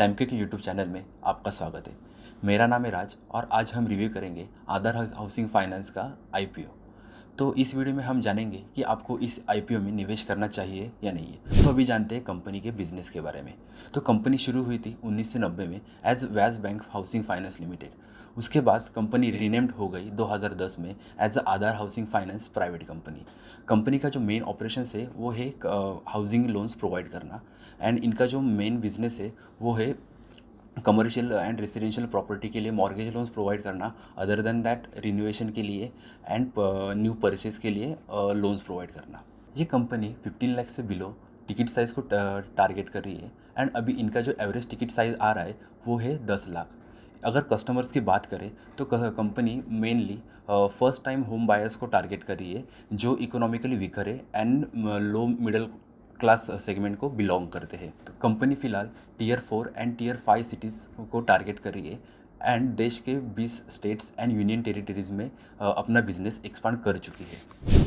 सैमके के YouTube channel में आपका स्वागत है। मेरा नाम है राज और आज हम रिव्यू करेंगे आधार हाउसिंग फाइनेंस का आईपीओ। तो इस वीडियो में हम जानेंगे कि आपको इस आईपीओ में निवेश करना चाहिए या नहीं है। तो अभी जानते हैं कंपनी के बिजनेस के बारे में। तो कंपनी शुरू हुई थी 1990 में as Vysya Bank Housing Finance Limited. उसके बाद कंपनी रीनेम्ड हो गई 2010 में as Aadhaar Housing Finance private company. Company का जो मेन ऑपरेशन है वो है हाउसिंग लोन्स प्रोवाइड करना। एंड इनका जो मेन बिजनेस है वो है कमर्शियल एंड रेसिडेंशियल प्रॉपर्टी के लिए मॉर्गेज लोन्स प्रोवाइड करना। अदर देन दैट रिनोवेशन के लिए एंड न्यू परचेज के लिए लोन्स प्रोवाइड करना। ये कंपनी 15 लाख से बिलो टिकट साइज़ को टारगेट कर रही है। एंड अभी इनका जो एवरेज टिकट साइज़ आ रहा है वो है 10 लाख। अगर कस्टमर्स की बात करें तो company mainly first time home buyers को टारगेट कर रही है जो इकोनॉमिकली वीकर है and low middle class segment को बिलोंग करते हैं। तो कंपनी फ़िलहाल टियर 4 एंड टियर 5 सिटीज़ को टारगेट कर रही है एंड देश के 20 स्टेट्स एंड यूनियन टेरिटरीज़ में अपना बिजनेस एक्सपांड कर चुकी है।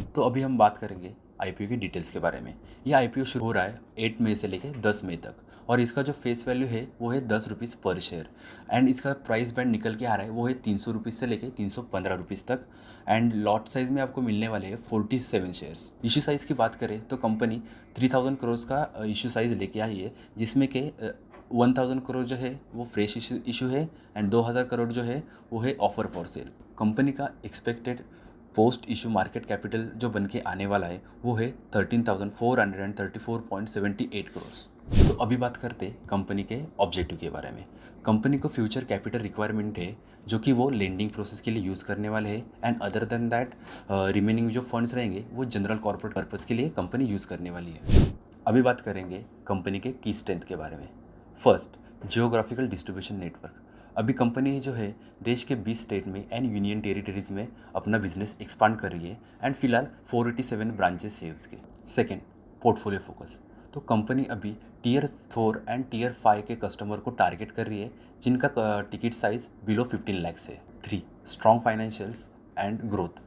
तो अभी हम बात करेंगे आईपीओ की डिटेल्स के बारे में। यह आईपीओ शुरू हो रहा है 8 मई से लेकर 10 मई तक और इसका जो फेस वैल्यू है वो है 10 रुपीज़ पर शेयर। एंड इसका प्राइस बैंड निकल के आ रहा है वो है 300 रुपीज़ से लेकर 315 रुपीज़ तक। एंड लॉट साइज़ में आपको मिलने वाले हैं 47 शेयर्स। इशू साइज़ की बात करें तो कंपनी 3000 करोड़ का इशू साइज़ लेके आई है, जिसमें के 1000 करोड़ जो है वो फ्रेश इशू है एंड 2000 करोड़ जो है वो है ऑफर फॉर सेल। कंपनी का expected post issue market capital जो बन के आने वाला है वो है 13,434.78 करोड़। तो अभी बात करते कंपनी के ऑब्जेक्टिव के बारे में। कंपनी को फ्यूचर कैपिटल रिक्वायरमेंट है जो कि वो लेंडिंग प्रोसेस के लिए यूज़ करने वाले हैं and other than that remaining जो फंड्स रहेंगे वो जनरल कॉर्पोरेट पर्पज़ के लिए कंपनी यूज़ करने वाली है। अभी बात करेंगे कंपनी के की स्ट्रेंथ के बारे में। First, geographical distribution network. अभी कंपनी जो है देश के 20 स्टेट में एंड यूनियन टेरिटरीज में अपना बिजनेस एक्सपांड कर रही है एंड फिलहाल 487 ब्रांचेस है उसके। Second, portfolio focus. तो कंपनी अभी टियर 4 एंड टियर 5 के कस्टमर को टारगेट कर रही है जिनका टिकट साइज बिलो 15 लैक्स है। 3, strong financials and growth.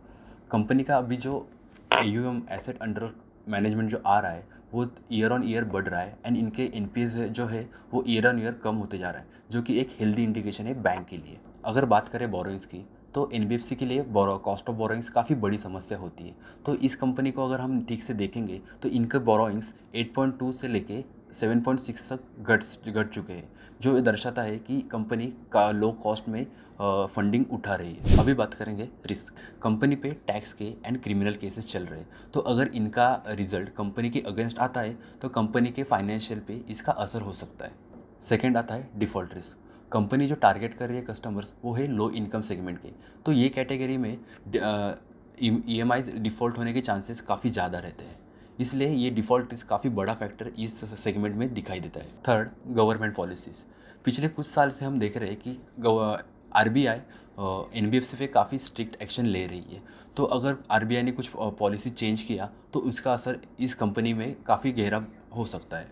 Company का अभी जो AUM एसेट अंडर मैनेजमेंट जो आ रहा है वो ईयर ऑन ईयर बढ़ रहा है एंड इनके NPS जो है वो ईयर ऑन ईयर कम होते जा रहा है, जो कि एक हेल्दी इंडिकेशन है बैंक के लिए। अगर बात करें बोरोइंग्स की तो NBFC के लिए कॉस्ट ऑफ बोरोइंग्स काफ़ी बड़ी समस्या होती है। तो इस कंपनी को अगर हम ठीक से देखेंगे तो इनके बोरोइंग्स 8.2 से लेके 7.6 तक घट चुके हैं, जो ये दर्शाता है कि कंपनी का लो कॉस्ट में फंडिंग उठा रही है। अभी बात करेंगे रिस्क। कंपनी पे टैक्स के एंड क्रिमिनल केसेस चल रहे हैं, तो अगर इनका रिजल्ट कंपनी के अगेंस्ट आता है तो कंपनी के फाइनेंशियल पे इसका असर हो सकता है। सेकेंड आता है डिफ़ॉल्ट रिस्क। कंपनी जो टारगेट कर रही है कस्टमर्स वो है लो इनकम सेगमेंट के, तो ये कैटेगरी में EMIs डिफ़ॉल्ट होने के चांसेस काफ़ी ज़्यादा रहते हैं, इसलिए ये डिफ़ॉल्ट रिस्क काफ़ी बड़ा फैक्टर इस सेगमेंट में दिखाई देता है। Third, government policies. पिछले कुछ साल से हम देख रहे हैं कि RBI NBFC पे काफ़ी स्ट्रिक्ट एक्शन ले रही है। तो अगर RBI ने कुछ पॉलिसी चेंज किया तो उसका असर इस कंपनी में काफ़ी गहरा हो सकता है।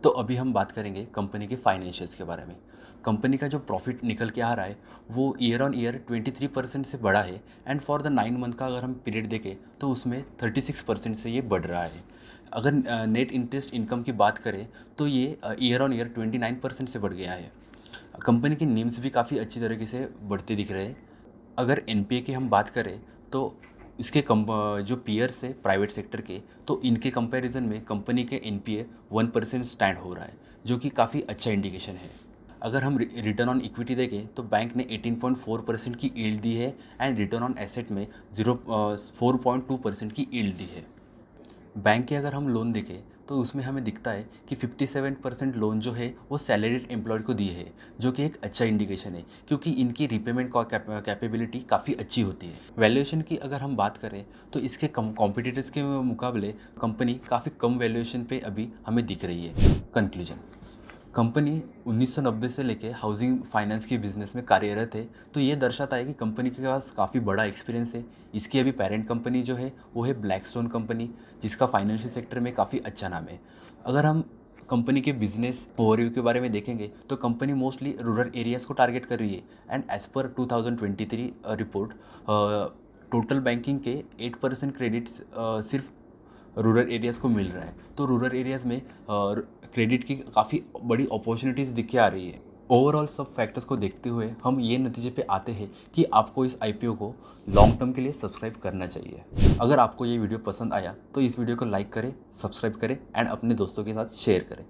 तो अभी हम बात करेंगे कंपनी के फाइनेंशियल्स के बारे में। कंपनी का जो प्रॉफिट निकल के आ रहा है वो ईयर ऑन ईयर 23% से बढ़ा है एंड फॉर द 9 मंथ का अगर हम पीरियड देखें तो उसमें 36% से ये बढ़ रहा है। अगर नेट इंटरेस्ट इनकम की बात करें तो ये ईयर ऑन ईयर 29% से बढ़ गया है। कंपनी की नीम्स भी काफ़ी अच्छी तरीके से बढ़ते दिख रहे हैं। अगर NPA की हम बात करें तो इसके जो पीयर्स है प्राइवेट सेक्टर के, तो इनके कंपैरिजन में कंपनी के NPA 1% स्टैंड हो रहा है, जो कि काफ़ी अच्छा इंडिकेशन है। अगर हम रिटर्न ऑन इक्विटी देखें तो बैंक ने 18.4% की यील्ड दी है एंड रिटर्न ऑन एसेट में 4.2% की यील्ड दी है। बैंक के अगर हम लोन देखें तो उसमें हमें दिखता है कि 57% लोन जो है वो सैलरीड एम्प्लॉयड को दिए है, जो कि एक अच्छा इंडिकेशन है क्योंकि इनकी रीपेमेंट कैपेबिलिटी काफ़ी अच्छी होती है। वैल्यूएशन की अगर हम बात करें तो इसके कॉम्पिटिटर्स के मुकाबले कंपनी काफ़ी कम वैल्यूएशन पे अभी हमें दिख रही है। कंक्लूजन, कंपनी 1990 से लेके हाउसिंग फाइनेंस के बिज़नेस में कार्यरत है, तो ये दर्शाता है कि कंपनी के पास काफ़ी बड़ा एक्सपीरियंस है। इसकी अभी पेरेंट कंपनी जो है वो है ब्लैकस्टोन कंपनी, जिसका फाइनेंशियल सेक्टर में काफ़ी अच्छा नाम है। अगर हम कंपनी के बिजनेस ओवरव्यू के बारे में देखेंगे तो कंपनी मोस्टली रूरल एरियाज़ को टारगेट कर रही है and as per 2023 report total banking के 8% क्रेडिट्स सिर्फ रूरल एरियाज़ को मिल रहा है। तो रूरल एरियाज़ में क्रेडिट की काफ़ी बड़ी अपॉर्चुनिटीज़ दिख के आ रही है। ओवरऑल सब फैक्टर्स को देखते हुए हम ये नतीजे पे आते हैं कि आपको इस आईपीओ को लॉन्ग टर्म के लिए सब्सक्राइब करना चाहिए। अगर आपको ये वीडियो पसंद आया तो इस वीडियो को लाइक करें, सब्सक्राइब करें एंड अपने दोस्तों के साथ शेयर करें।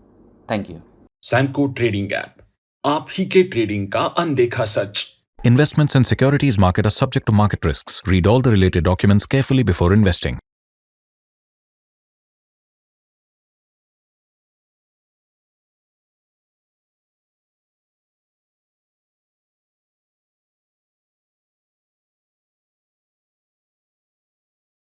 Thank you. Sanco trading app, आप ही के ट्रेडिंग का अनदेखा सच। Investments in securities market are subject to market risks. Read all the related documents carefully before investing.